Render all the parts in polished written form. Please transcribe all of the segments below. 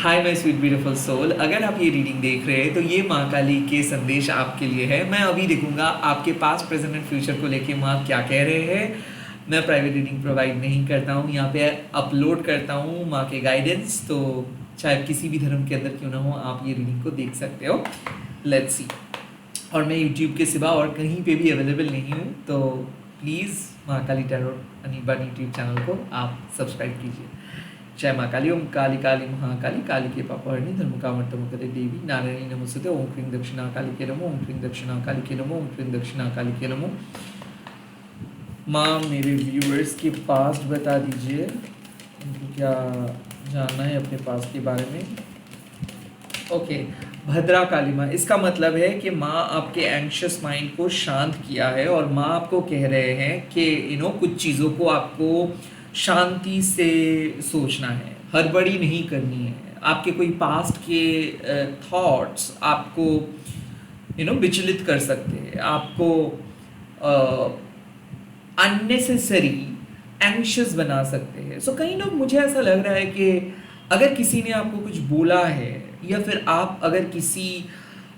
Hi my sweet beautiful soul. अगर आप ये रीडिंग देख रहे हैं तो ये माँ काली के संदेश आपके लिए है। मैं अभी देखूंगा आपके पास्ट प्रेजेंट एंड फ्यूचर को लेके माँ क्या कह रहे हैं। मैं प्राइवेट रीडिंग प्रोवाइड नहीं करता हूँ, यहाँ पे अपलोड करता हूँ माँ के गाइडेंस। तो चाहे किसी भी धर्म के अंदर क्यों ना हो, आप ये रीडिंग को देख सकते हो। Let's see. और मैं यूट्यूब के सिवा और कहीं पे भी अवेलेबल नहीं हूँ, तो please Mahakali tarot Aniban YouTube channel को आप सब्सक्राइब कीजिए। जय माँ काली। ओम काली काली महाकाली, काली के पापहरणी, धर्म कामर्तमुपदे देवी, नारायणी नमोस्तुते। ओम क्रीं दक्षिणा काली के नमो, ओम क्रीं दक्षिणा काली के नमो, ओम क्रीं दक्षिणा काली के नमो। माँ मेरे व्यूअर्स के पास्ट बता दीजिए, उनको क्या जानना है अपने पास्ट के बारे में। ओके, भद्रा काली माँ, इसका मतलब है कि माँ आपके एंग्शियस माइंड को शांत किया है और माँ आपको कह रहे हैं कि कुछ चीज़ों को आपको शांति से सोचना है, हड़बड़ी नहीं करनी है। आपके कोई पास्ट के थॉट्स आपको विचलित कर सकते हैं, आपको अननेसेसरी एंग्शियस बना सकते हैं। सो कई लोग, मुझे ऐसा लग रहा है कि अगर किसी ने आपको कुछ बोला है या फिर आप अगर किसी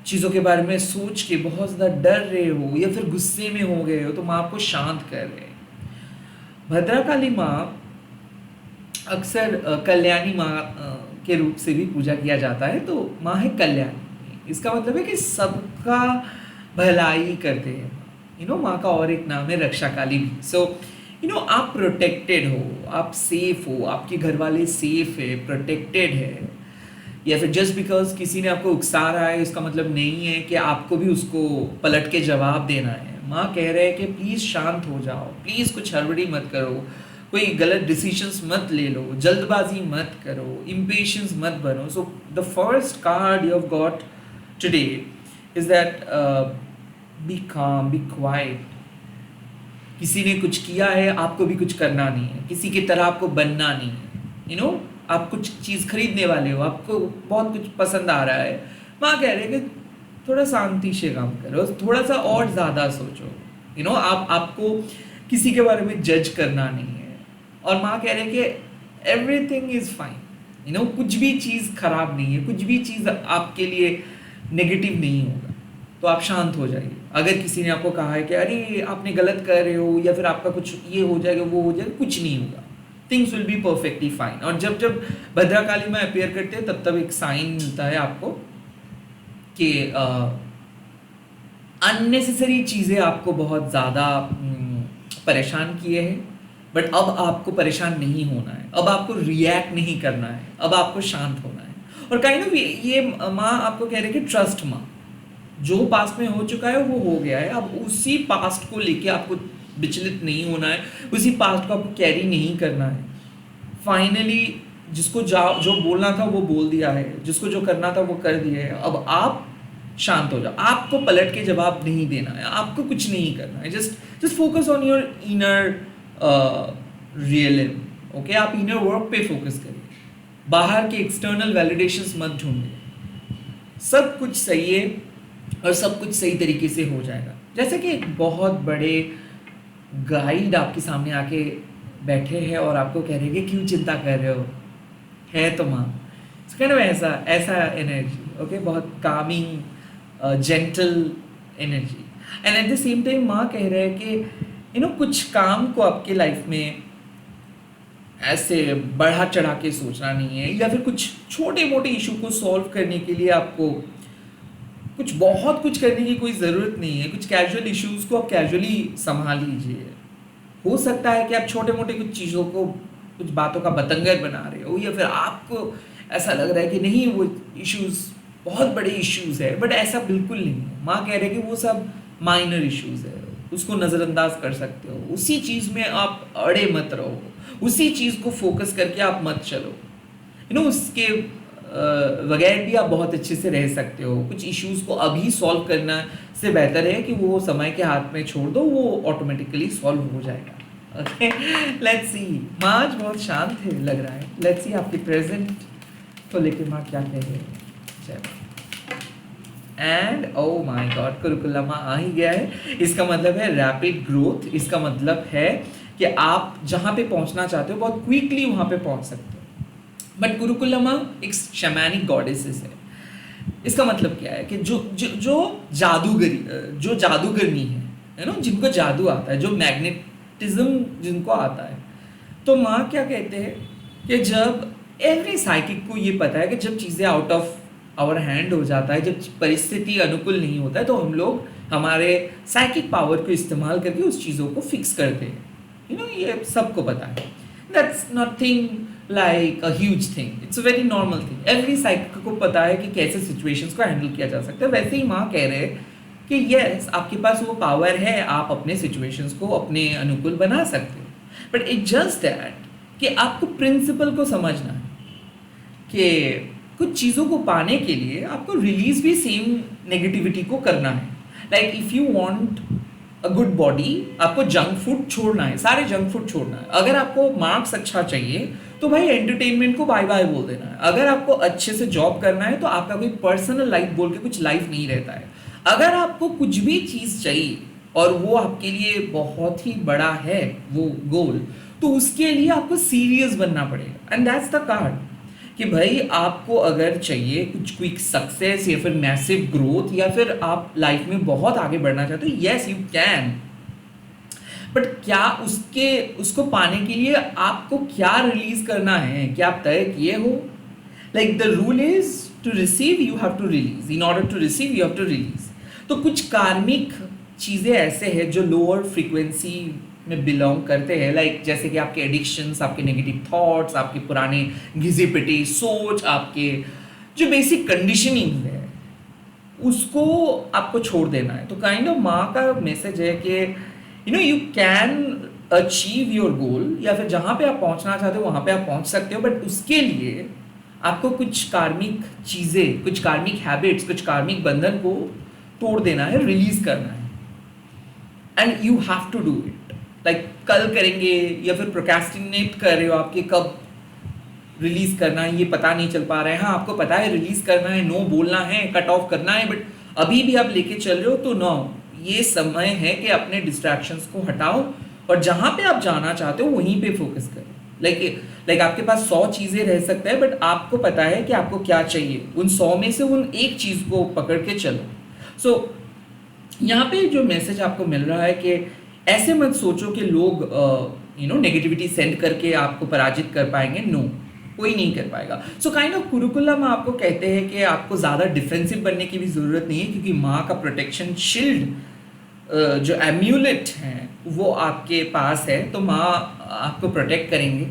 चीज़ों के बारे में सोच के बहुत ज़्यादा डर रहे हो या फिर गुस्से में हो गए हो, तो माँ आपको शांत कर रहे हैं। भद्रकाली माँ अक्सर कल्याणी माँ के रूप से भी पूजा किया जाता है। तो माँ है कल्याणी, इसका मतलब है कि सबका भलाई करते हैं। माँ का और एक नाम है रक्षा काली भी। सो आप प्रोटेक्टेड हो, आप सेफ हो, आपके घर वाले सेफ है, प्रोटेक्टेड है। या फिर जस्ट बिकॉज किसी ने आपको उकसा रहा है, इसका मतलब नहीं है कि आपको भी उसको पलट के जवाब देना है। माँ कह रहे हैं कि प्लीज़ शांत हो जाओ, प्लीज़ कुछ हड़बड़ी मत करो, कोई गलत डिसीजंस मत ले लो, जल्दबाजी मत करो, इम्पेशंस मत बनो। So the first card you have got today is that be calm, be quiet. किसी ने कुछ किया है, आपको भी कुछ करना नहीं है, किसी की तरह आपको बनना नहीं है। आप कुछ चीज़ खरीदने वाले हो, आपको बहुत कुछ पसंद आ रहा है, माँ कह रहे हैं कि थोड़ा शांति से काम करो, थोड़ा सा और ज़्यादा सोचो। आपको किसी के बारे में जज करना नहीं है। और माँ कह रहे हैं कि एवरीथिंग इज़ फाइन। कुछ भी चीज़ खराब नहीं है, कुछ भी चीज़ आपके लिए नेगेटिव नहीं होगा, तो आप शांत हो जाइए। अगर किसी ने आपको कहा है कि अरे आपने गलत कर रहे हो या फिर आपका कुछ ये हो जाएगा वो हो जाएगा, कुछ नहीं होगा, things will be perfectly fine. और जब जब भद्रकाली में अपेयर करते हैं, तब तब एक साइन मिलता है आपको कि अननेसेसरी चीज़ें आपको बहुत ज़्यादा परेशान किए हैं, बट अब आपको परेशान नहीं होना है, अब आपको रिएक्ट नहीं करना है, अब आपको शांत होना है। और काइंड ऑफ ये माँ आपको कह रहे हैं कि ट्रस्ट माँ, जो पास्ट में हो चुका है वो हो गया है, अब उसी पास्ट को लेके आपको विचलित नहीं होना है, उसी पास्ट को आपको कैरी नहीं करना है। फाइनली जिसको जो बोलना था वो बोल दिया है, जिसको जो करना था वो कर दिया है। अब आप शांत हो जाओ, आपको पलट के जवाब नहीं देना है, आपको कुछ नहीं करना है। Just focus on your inner realism. Okay, आप इनर वर्क पे फोकस करिए, बाहर के एक्सटर्नल वैलिडेशंस मत ढूंढिए। सब कुछ सही है और सब कुछ सही तरीके से हो जाएगा। जैसे कि एक बहुत बड़े गाइड आपके सामने आके बैठे हैं और आपको कह रहे हैं कि क्यों चिंता कर रहे हो, है तो माँ। ऐसा एनर्जी, ओके, बहुत Kameng gentle energy. And at the same time माँ कह रहे हैं कि कुछ काम को आपके लाइफ में ऐसे बढ़ा चढ़ा के सोचना नहीं है, या फिर कुछ छोटे मोटे इशू को सॉल्व करने के लिए आपको कुछ बहुत कुछ करने की कोई ज़रूरत नहीं है। कुछ कैजुअल इश्यूज़ को आप कैजुअली संभाल लीजिए। हो सकता है कि आप छोटे मोटे कुछ चीज़ों को, कुछ बातों का बतंगड़ बना रहे हो, या फिर आपको ऐसा लग रहा है कि नहीं वो इश्यूज़ बहुत बड़े इश्यूज़ है, बट ऐसा बिल्कुल नहीं है। माँ कह रहे हैं कि वो सब माइनर इश्यूज़ है, उसको नज़रअंदाज कर सकते हो। उसी चीज़ में आप अड़े मत रहो, उसी चीज़ को फोकस करके आप मत चलो। उसके बगैर भी आप बहुत अच्छे से रह सकते हो। कुछ इश्यूज़ को अभी सॉल्व करना से बेहतर है कि वो समय के हाथ में छोड़ दो, वो ऑटोमेटिकली सॉल्व हो जाएगा। Okay, let's see. माँ आज बहुत शांत है लग रहा है। लेट्स सी आपके प्रेजेंट को लेके माँ क्या कह रही है। एंड ओ माय गॉड, कुरुकुला माँ आ ही गया है। इसका मतलब है रैपिड ग्रोथ। इसका मतलब है कि आप जहाँ पे पहुँचना चाहते हो बहुत क्विकली वहाँ पे पहुँच सकते हो। बट कुरुकुलमा एक शैमानिक गॉडेसेस है। इसका मतलब क्या है कि जो जादूगरनी है ना, जिनको जादू आता है, जो मैग्नेटिज्म जिनको आता है, तो माँ क्या कहते हैं कि जब एवरी साइकिक को ये पता है कि जब चीज़ें आउट ऑफ आवर हैंड हो जाता है, जब परिस्थिति अनुकूल नहीं होता है, तो हम लोग हमारे साइकिक पावर को इस्तेमाल करके उस चीज़ों को फिक्स करते हैं। ये सबको पता है। That's nothing like a huge thing, it's a very normal thing. Every psychic को पता है कि कैसे सिचुएशंस को हैंडल किया जा सकता है। वैसे ही माँ कह रहे हैं कि यस, आपके पास वो पावर है, आप अपने सिचुएशंस को अपने अनुकूल बना सकते हो, बट इट जस्ट दैट कि आपको प्रिंसिपल को समझना है कि कुछ चीज़ों को पाने के लिए आपको रिलीज भी सेम नेगेटिविटी को करना है। Like if you want a good body, आपको जंक फूड छोड़ना है, सारे जंक फूड छोड़ना है। अगर आपको मार्क्स अच्छा चाहिए तो भाई एंटरटेनमेंट को बाय बाय बोल देना है। अगर आपको अच्छे से जॉब करना है तो आपका कोई पर्सनल लाइफ बोल के कुछ लाइफ नहीं रहता है। अगर आपको कुछ भी चीज़ चाहिए और वो आपके लिए बहुत ही बड़ा है वो गोल, तो उसके लिए आपको सीरियस बनना पड़ेगा। एंड दैट्स द कार्ड कि भाई आपको अगर चाहिए कुछ क्विक सक्सेस या फिर मैसिव ग्रोथ या फिर आप लाइफ में बहुत आगे बढ़ना चाहते हो, यस यू कैन, बट क्या उसको पाने के लिए आपको क्या रिलीज करना है, क्या आप तय किए हो? Like the rule is to receive you have to release, in order to receive you have to release. तो कुछ कार्मिक चीज़ें ऐसे हैं जो लोअर फ्रीक्वेंसी में बिलोंग करते हैं, लाइक जैसे कि आपके एडिक्शंस, आपके नेगेटिव थॉट्स, आपके पुराने घिसी पिटी सोच, आपके जो बेसिक कंडीशनिंग है उसको आपको छोड़ देना है। तो काइंड ऑफ माँ का मैसेज है कि you can achieve your goal, या फिर जहाँ पे आप पहुँचना चाहते हो वहाँ पे आप पहुँच सकते हो, बट उसके लिए आपको कुछ कार्मिक चीज़ें, कुछ कार्मिक हैबिट्स, कुछ कार्मिक बंधन को तोड़ देना है, रिलीज करना है। And you have to do it. Like कल करेंगे या फिर प्रोक्रेस्टिनेट कर रहे हो, आपके कब रिलीज करना है ये पता नहीं चल पा रहा है। हाँ, आपको पता है रिलीज करना है, नो बोलना है, कट ऑफ करना है, बट अभी भी आप लेके चल रहे हो। तो नो, ये समय है कि अपने डिस्ट्रैक्शंस को हटाओ और जहाँ पे आप जाना चाहते हो वहीं पे फोकस करो। लाइक आपके पास 100 चीज़ें रह सकते हैं, बट आपको पता है कि आपको क्या चाहिए। उन 100 में से उन एक चीज़ को पकड़ के चलो। सो यहाँ पे जो मैसेज आपको मिल रहा है कि ऐसे मत सोचो कि लोग नेगेटिविटी सेंड करके आपको पराजित कर पाएंगे। नो, कोई नहीं कर पाएगा। सो काइंड ऑफ कुरुकुलम आपको कहते हैं कि आपको ज़्यादा डिफेंसिव बनने की भी ज़रूरत नहीं है, क्योंकि माँ का प्रोटेक्शन शील्ड, जो एम्यूलेट हैं वो आपके पास है। तो माँ आपको प्रोटेक्ट करेंगे।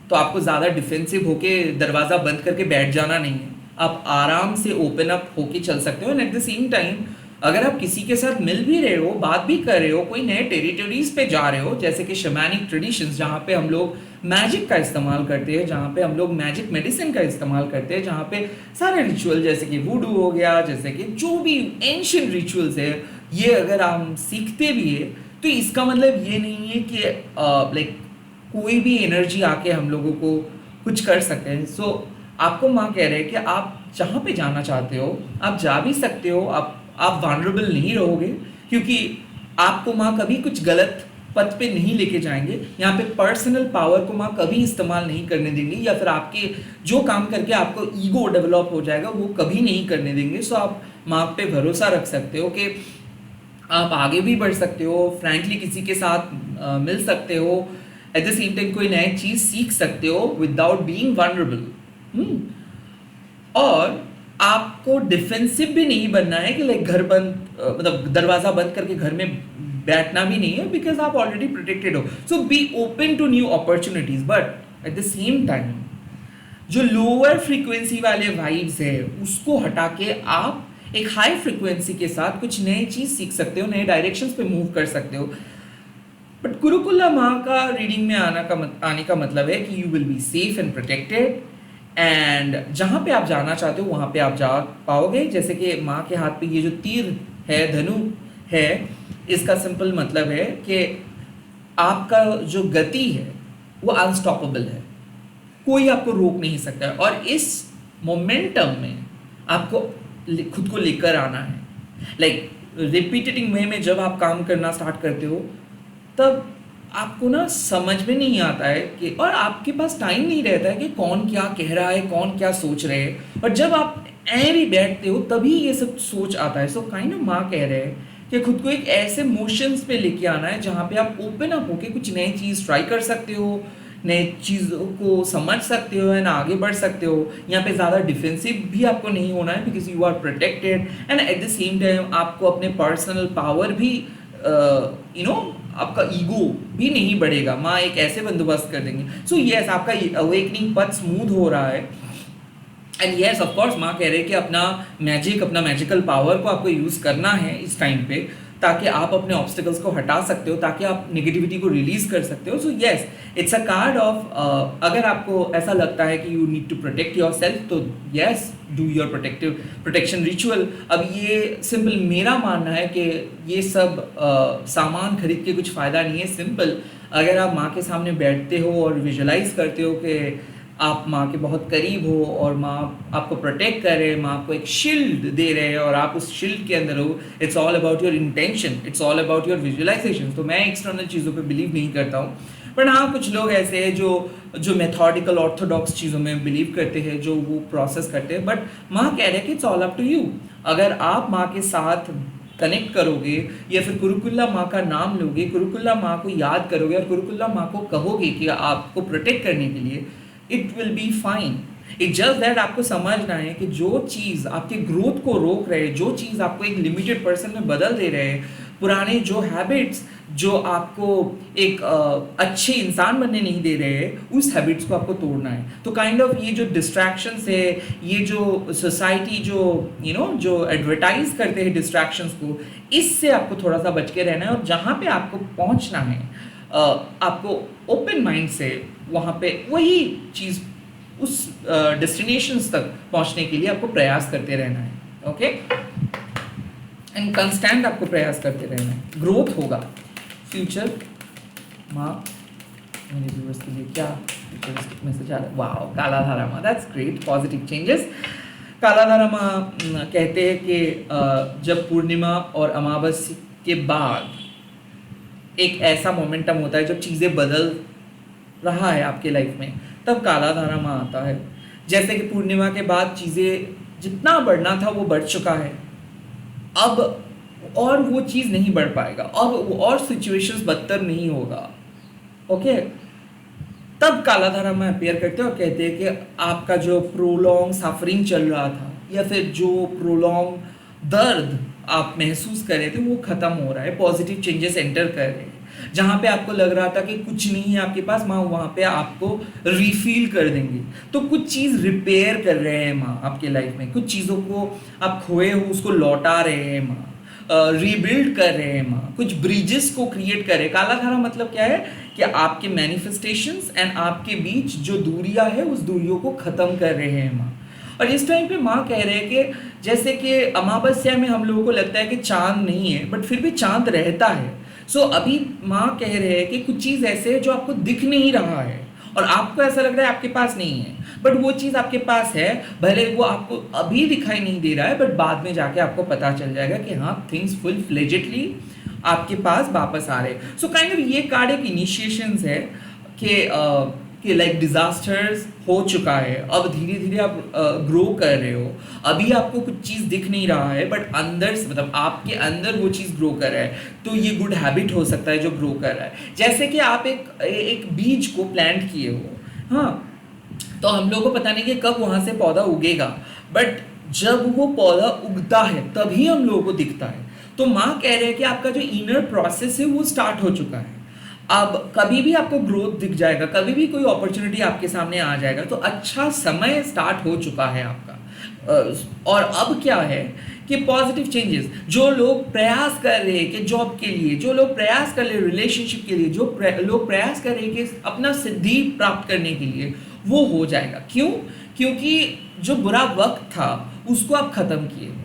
तो आपको ज़्यादा डिफेंसिव होके दरवाज़ा बंद करके बैठ जाना नहीं है। आप आराम से ओपन अप होके चल सकते हो। And at the same time अगर आप किसी के साथ मिल भी रहे हो, बात भी कर रहे हो, कोई नए टेरिटरीज पे जा रहे हो, जैसे कि शैमानिक ट्रेडिशंस जहाँ पे हम लोग मैजिक का इस्तेमाल करते हैं, जहाँ पे हम लोग मैजिक मेडिसिन का इस्तेमाल करते हैं, जहाँ पे सारे रिचुअल जैसे कि वुडू हो गया, जैसे कि जो भी एंशिएंट रिचुअल्स है, ये अगर हम सीखते भी है तो इसका मतलब ये नहीं है कि लाइक कोई भी एनर्जी आके हम लोगों को कुछ कर सकते हैं। सो आपको माँ कह रहे हैं कि आप जहाँ पे जाना चाहते हो आप जा भी सकते हो। आप वनरेबल नहीं रहोगे, क्योंकि आपको माँ कभी कुछ गलत पथ पे नहीं लेके जाएंगे। यहाँ पे पर्सनल पावर को माँ कभी इस्तेमाल नहीं करने देंगे, या फिर आपके जो काम करके आपको ईगो डेवलप हो जाएगा वो कभी नहीं करने देंगे। सो आप माँ पे भरोसा रख सकते हो कि आप आगे भी बढ़ सकते हो, फ्रैंकली किसी के साथ मिल सकते हो, एट द सेम टाइम कोई नई चीज़ सीख सकते हो विदाउट बीइंग वनरेबल। और आपको डिफेंसिव भी नहीं बनना है कि लाइक घर बंद, मतलब दरवाज़ा बंद करके घर में बैठना भी नहीं है, बिकॉज आप ऑलरेडी प्रोटेक्टेड हो। So be open to new opportunities, but at the same time जो लोअर फ्रीक्वेंसी वाले वाइब्स है उसको हटा के आप एक हाई फ्रीक्वेंसी के साथ कुछ नई चीज़ सीख सकते हो, नए डायरेक्शंस पे मूव कर सकते हो। बट गुरुकुला माँ का रीडिंग में आने का मतलब है कि you will be safe and protected, and जहाँ पे आप जाना चाहते हो वहाँ पे आप जा पाओगे। जैसे कि माँ के हाथ पे ये जो तीर है, धनु है, इसका सिंपल मतलब है कि आपका जो गति है वो अनस्टॉपेबल है, कोई आपको रोक नहीं सकता है। और इस मोमेंटम में आपको खुद को लेकर आना है। लाइक रिपीटेटिंग वे में जब आप काम करना स्टार्ट करते हो तब आपको ना समझ में नहीं आता है कि, और आपके पास टाइम नहीं रहता है कि कौन क्या कह रहा है, कौन क्या सोच रहे हैं, और जब आप भी बैठते हो तभी ये सब सोच आता है। सो काइंड ऑफ माँ कह रहे हैं कि खुद को एक ऐसे मोशंस पे लेके आना है जहाँ पे आप ओपन अप होके कुछ नई चीज़ ट्राई कर सकते हो, नए चीज़ों को समझ सकते हो एंड आगे बढ़ सकते हो। यहाँ पे ज़्यादा डिफेंसिव भी आपको नहीं होना है, because you are protected, and at the same time आपको अपने पर्सनल पावर भी आपका ईगो भी नहीं बढ़ेगा। माँ एक ऐसे बंदोबस्त कर देंगे। सो यस, आपका अवेकनिंग पथ स्मूथ हो रहा है। एंड यस ऑफ कोर्स माँ कह रहे हैं कि अपना मैजिक, अपना मैजिकल पावर को आपको यूज़ करना है इस टाइम पे, ताकि आप अपने ऑब्स्टिकल्स को हटा सकते हो, ताकि आप नेगेटिविटी को रिलीज कर सकते हो। So yes, it's a card of, अगर आपको ऐसा लगता है कि you need to protect your self, तो yes, do your protection ritual. अब ये सिंपल मेरा मानना है कि ये सब सामान खरीद के कुछ फ़ायदा नहीं है। सिंपल, अगर आप माँ के सामने बैठते हो और विजुलाइज करते हो कि आप माँ के बहुत करीब हो और माँ आपको प्रोटेक्ट कर रहे हैं, माँ आपको एक शील्ड दे रहे हैं और आप उस शील्ड के अंदर हो, it's all about your intention, it's all about your visualisation. तो मैं एक्सटर्नल चीज़ों पे बिलीव नहीं करता हूँ, बट हाँ कुछ लोग ऐसे हैं जो मेथोडिकल ऑर्थोडॉक्स चीज़ों में बिलीव करते हैं, जो वो प्रोसेस करते हैं। बट माँ कह रहे हैं कि it's all up to you. अगर आप माँ के साथ कनेक्ट करोगे या फिर कुरुकुल्ला माँ का नाम लोगे, कुरुकुल्ला माँ को याद करोगे और कुरुकुल्ला माँ को कहोगे कि आपको प्रोटेक्ट करने के लिए, it will be fine. It just that आपको समझना है कि जो चीज़ आपके ग्रोथ को रोक रहे, जो चीज़ आपको एक लिमिटेड पर्सन में बदल दे रहे हैं, पुराने जो हैबिट्स जो आपको एक अच्छे इंसान बनने नहीं दे रहे हैं, उस हैबिट्स को आपको तोड़ना है। तो काइंड ऑफ ये जो डिस्ट्रैक्शंस है, ये जो सोसाइटी जो जो एडवर्टाइज करते हैं डिस्ट्रैक्शंस को, इससे आपको थोड़ा सा बच के रहना है। और जहाँ पे आपको पहुँचना है, आपको ओपन माइंड से वहाँ पे वही चीज़ उस डेस्टिनेशंस तक पहुँचने के लिए आपको प्रयास करते रहना है। ओके, एंड कंस्टेंट आपको प्रयास करते रहना है, ग्रोथ होगा। फ्यूचर माँ, मेरे व्यूअर्स के लिए क्या मैसेज आ रहा है? वाओ, कालाधारा माँ, दैट्स ग्रेट, पॉजिटिव चेंजेस। कालाधारा माँ कहते हैं कि जब पूर्णिमा और अमावस्या के बाद एक ऐसा मोमेंटम होता है जब चीज़ें बदल रहा है आपके लाइफ में, तब कालाधारा माँ आता है। जैसे कि पूर्णिमा के बाद चीज़ें जितना बढ़ना था वो बढ़ चुका है, अब और वो चीज़ नहीं बढ़ पाएगा, अब और सिचुएशंस बदतर नहीं होगा। ओके, तब कालाधारा में अपेयर करते हैं और कहते हैं कि आपका जो प्रोलॉन्ग सफरिंग चल रहा था या फिर जो प्रोलॉन्ग दर्द आप महसूस कर रहे थे वो ख़त्म हो रहा है, पॉजिटिव चेंजेस एंटर कर रहे हैं। जहाँ पे आपको लग रहा था कि कुछ नहीं है आपके पास, माँ वहाँ पे आपको रिफिल कर देंगे। तो कुछ चीज़ रिपेयर कर रहे हैं माँ आपके लाइफ में, कुछ चीज़ों को आप खोए हो उसको लौटा रहे हैं माँ, रीबिल्ड कर रहे हैं माँ, कुछ ब्रिजेस को क्रिएट कर रहे हैं। कालाधारा मतलब क्या है कि आपके मैनिफेस्टेशंस एंड आपके बीच जो दूरियां है उस दूरियों को ख़त्म कर रहे हैं माँ। और इस टाइम पे माँ कह रहे हैं कि जैसे कि अमावस्या में हम लोगों को लगता है कि चांद नहीं है, बट फिर भी चांद रहता है। सो अभी माँ कह रहे हैं कि कुछ चीज़ ऐसे है जो आपको दिख नहीं रहा है और आपको ऐसा लग रहा है आपके पास नहीं है, बट वो चीज़ आपके पास है। भले वो आपको अभी दिखाई नहीं दे रहा है, बट बाद में जाके आपको पता चल जाएगा कि हाँ, थिंग्स फुल फ्लेजेडली आपके पास वापस आ रहे। सो काइंड ऑफ ये कार्ड एक इनिशिएशंस है कि लाइक डिजास्टर्स हो चुका है, अब धीरे धीरे आप ग्रो कर रहे हो। अभी आपको कुछ चीज़ दिख नहीं रहा है, बट अंदर से मतलब आपके अंदर वो चीज़ ग्रो कर रहा है। तो ये गुड हैबिट हो सकता है जो ग्रो कर रहा है। जैसे कि आप एक बीज को प्लांट किए हो, हाँ, तो हम लोगों को पता नहीं कि कब वहाँ से पौधा उगेगा, बट जब वो पौधा उगता है तभी हम लोगों को दिखता है। तो माँ कह रहे हैं कि आपका जो इनर प्रोसेस है वो स्टार्ट हो चुका है। अब कभी भी आपको ग्रोथ दिख जाएगा, कभी भी कोई अपॉर्चुनिटी आपके सामने आ जाएगा, तो अच्छा समय स्टार्ट हो चुका है आपका। और अब क्या है कि पॉजिटिव चेंजेस, जो लोग प्रयास कर रहे हैं कि जॉब के लिए, जो लोग प्रयास कर रहे हैं रिलेशनशिप के लिए, जो लोग प्रयास कर रहे हैं कि अपना सिद्धि प्राप्त करने के लिए, वो हो जाएगा। क्यों? क्योंकि जो बुरा वक्त था उसको आप ख़त्म किए हो।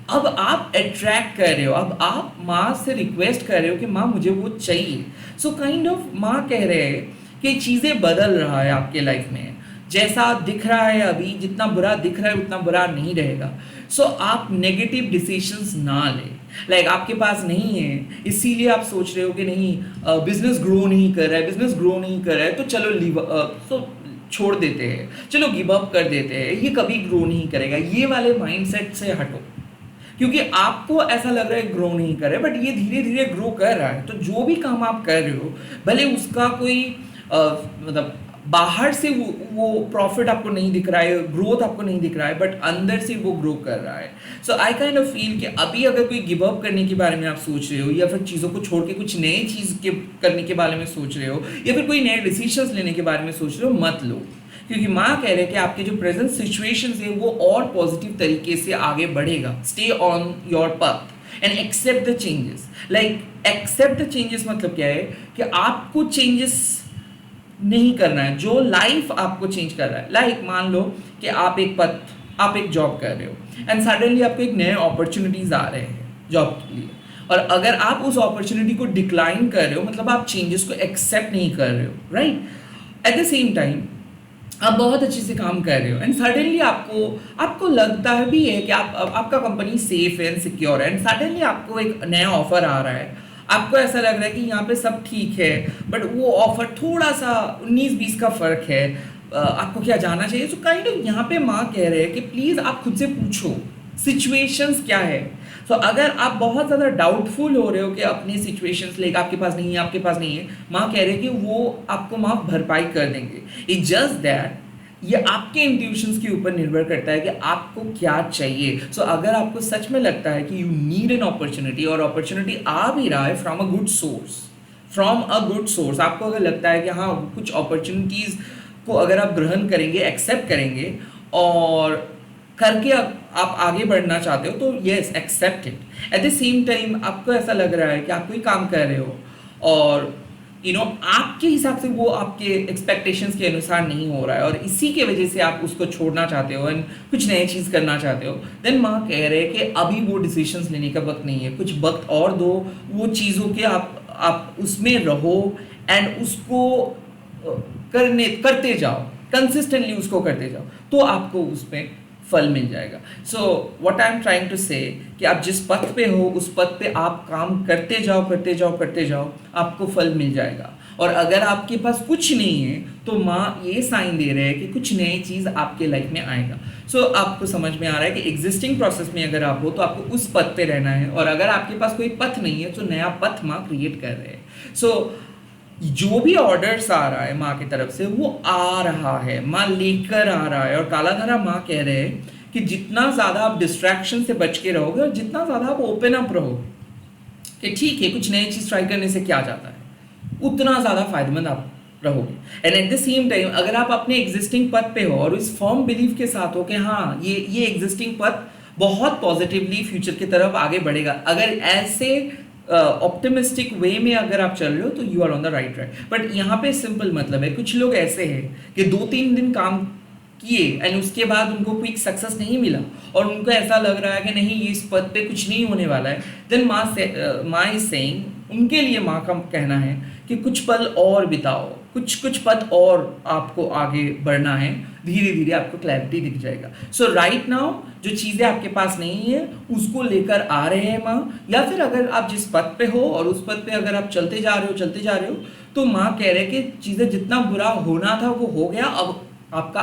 अब आप अट्रैक्ट कर रहे हो, अब आप माँ से रिक्वेस्ट कर रहे हो कि माँ मुझे वो चाहिए। सो काइंड ऑफ माँ कह रहे हैं कि चीज़ें बदल रहा है आपके लाइफ में। जैसा दिख रहा है अभी, जितना बुरा दिख रहा है उतना बुरा नहीं रहेगा। सो आप नेगेटिव डिसीजंस ना लें। लाइक आपके पास नहीं है इसीलिए आप सोच रहे हो कि नहीं बिजनेस ग्रो नहीं कर रहा है, बिजनेस ग्रो नहीं कर रहा है, तो चलो छोड़ देते हैं, चलो गिव अप कर देते हैं, ये कभी ग्रो नहीं करेगा। ये वाले माइंडसेट से हटो, क्योंकि आपको ऐसा लग रहा है ग्रो नहीं कर रहा है, बट ये धीरे धीरे ग्रो कर रहा है। तो जो भी काम आप कर रहे हो, भले उसका कोई मतलब बाहर से वो प्रॉफिट आपको नहीं दिख रहा है, ग्रोथ आपको नहीं दिख रहा है, बट अंदर से वो ग्रो कर रहा है। सो आई काइंड ऑफ फील कि अभी अगर कोई गिव अप करने के बारे में आप सोच रहे हो, या फिर चीज़ों को छोड़ के कुछ नए चीज़ के करने के बारे में सोच रहे हो, या फिर कोई नए डिसीजंस लेने के बारे में सोच रहे हो, मत लो। क्योंकि माँ कह रहे हैं कि आपके जो प्रेजेंट सिचुएशंस है वो और पॉजिटिव तरीके से आगे बढ़ेगा। Stay on your path and accept the changes. Like accept the changes मतलब क्या है कि आपको चेंजेस नहीं करना है, जो लाइफ आपको चेंज कर रहा है। लाइक मान लो कि आप एक जॉब कर रहे हो एंड सडनली आपको एक नए अपॉर्चुनिटीज आ रहे हैं जॉब के लिए, और अगर आप उस अपॉर्चुनिटी को डिक्लाइन कर रहे हो, मतलब आप चेंजेस को एक्सेप्ट नहीं कर रहे हो, right. Eight the same time आप बहुत अच्छे से काम कर रहे हो एंड सडनली आपको लगता भी है कि आपका कंपनी सेफ है एंड सिक्योर है, एंड सडनली आपको एक नया ऑफर आ रहा है। आपको ऐसा लग रहा है कि यहाँ पे सब ठीक है, बट वो ऑफर थोड़ा सा 19-20 का फर्क है, आपको क्या जाना चाहिए? तो काइंड ऑफ यहाँ पे माँ कह रहे हैं कि प्लीज़ आप खुद से पूछो सिचुएशंस क्या है। तो अगर आप बहुत ज़्यादा डाउटफुल हो रहे हो कि अपनी सिचुएशंस लेकर आपके पास नहीं है, माँ कह रहे हैं कि वो आपको माँ भरपाई कर देंगे। इट्स जस्ट दैट ये आपके इंट्यूशंस के ऊपर निर्भर करता है कि आपको क्या चाहिए। सो अगर आपको सच में लगता है कि यू नीड एन अपॉर्चुनिटी, और अपॉर्चुनिटी आ भी रहा है फ्रॉम अ गुड सोर्स, आपको अगर लगता है कि हाँ कुछ अपॉर्चुनिटीज़ को अगर आप ग्रहण करेंगे, एक्सेप्ट करेंगे और करके आप आगे बढ़ना चाहते हो, तो yes accept it. At the same time आपको ऐसा लग रहा है कि आप कोई काम कर रहे हो और आपके हिसाब से वो आपके एक्सपेक्टेशंस के अनुसार नहीं हो रहा है, और इसी के वजह से आप उसको छोड़ना चाहते हो एंड कुछ नई चीज़ करना चाहते हो, देन माँ कह रहे हैं कि अभी वो डिसीजंस लेने का वक्त नहीं है, कुछ वक्त और दो। वो चीज़ों के आप उसमें रहो एंड उसको करते जाओ, कंसिस्टेंटली उसको करते जाओ, तो आपको उसमें फल मिल जाएगा। So what I am trying to say कि आप जिस पथ पे हो उस पथ पे आप काम करते जाओ, आपको फल मिल जाएगा। और अगर आपके पास कुछ नहीं है तो माँ ये साइन दे रहे हैं कि कुछ नई चीज़ आपके लाइफ में आएगा। सो आपको समझ में आ रहा है कि एग्जिस्टिंग प्रोसेस में अगर आप हो तो आपको उस पथ पे रहना है, और अगर आपके पास कोई पथ नहीं है तो नया पथ माँ क्रिएट कर रहे हैं। सो जो भी ऑर्डर्स आ रहा है माँ की तरफ से वो आ रहा है, माँ लेकर आ रहा है। और कालाधारा माँ कह रहे हैं कि जितना ज़्यादा आप डिस्ट्रैक्शन से बच के रहोगे और जितना ज़्यादा आप ओपन अप रहोगे कि ठीक है कुछ नई चीज़ ट्राई करने से क्या जाता है, उतना ज़्यादा फायदेमंद आप रहोगे। And at the same time अगर आप अपने एग्जिस्टिंग पथ पे हो और उस फर्म बिलीव के साथ हो कि हाँ ये एग्जिस्टिंग पथ बहुत पॉजिटिवली फ्यूचर की तरफ आगे बढ़ेगा, अगर ऐसे ऑप्टिमिस्टिक वे में अगर आप चल रहे हो तो you are on the right track. But यहाँ पे सिंपल मतलब है, कुछ लोग ऐसे हैं कि 2-3 दिन काम किए एंड उसके बाद उनको क्विक सक्सेस नहीं मिला और उनको ऐसा लग रहा है कि नहीं ये इस पद पे कुछ नहीं होने वाला है, देन माँ इज सेइंग, उनके लिए माँ का कहना है कि कुछ पल और बिताओ, कुछ पद और आपको आगे बढ़ना है, धीरे धीरे आपको क्लैरिटी दिख जाएगा। सो राइट नाउ जो चीज़ें आपके पास नहीं है उसको लेकर आ रहे हैं माँ, या फिर अगर आप जिस पद पे हो और उस पद पे अगर आप चलते जा रहे हो तो माँ कह रहे हैं कि चीज़ें जितना बुरा होना था वो हो गया, अब आपका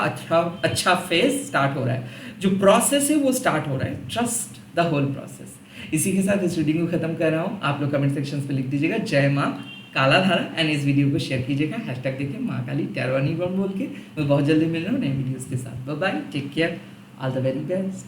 अच्छा फेज स्टार्ट हो रहा है, जो प्रोसेस है वो स्टार्ट हो रहा है, ट्रस्ट द होल प्रोसेस। इसी के साथ इस रीडिंग को खत्म कर रहा हूँ। आप लोग कमेंट सेक्शन पे लिख दीजिएगा जय माँ कालाधारा एंड इस वीडियो को शेयर कीजिएगा हैशटैग देखिए माँ काली टैरो बोल के। मैं बहुत जल्दी मिल रहा हूँ नए वीडियोस के साथ। Bye bye, take care, all the very best.